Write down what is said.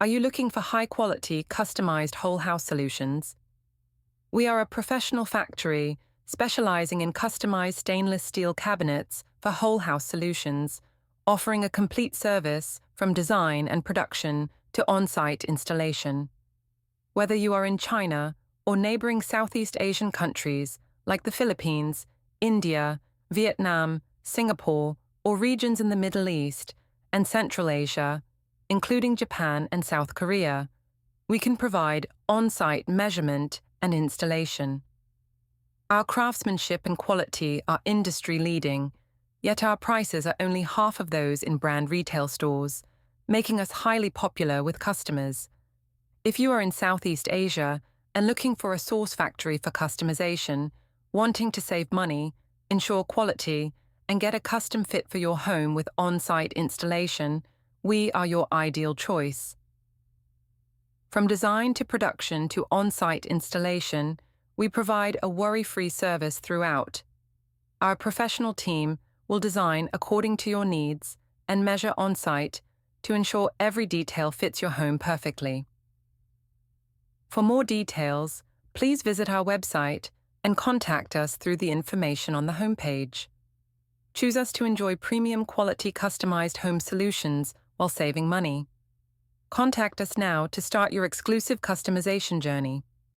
Are you looking for high-quality, customized whole house solutions? We are a professional factory specializing in customized stainless steel cabinets for whole house solutions, offering a complete service from design and production to on-site installation. Whether you are in China or neighboring Southeast Asian countries like the Philippines, India, Vietnam, Singapore, or regions in the Middle East and Central Asia, including Japan and South Korea, we can provide on-site measurement and installation. Our craftsmanship and quality are industry-leading, yet our prices are only half of those in brand retail stores, making us highly popular with customers. If you are in Southeast Asia and looking for a source factory for customization, wanting to save money, ensure quality, and get a custom fit for your home with on-site installation, we are your ideal choice. From design to production to on-site installation, we provide a worry-free service throughout. Our professional team will design according to your needs and measure on-site to ensure every detail fits your home perfectly. For more details, please visit our website and contact us through the information on the homepage. Choose us to enjoy premium quality customized home solutions while saving money. Contact us now to start your exclusive customization journey.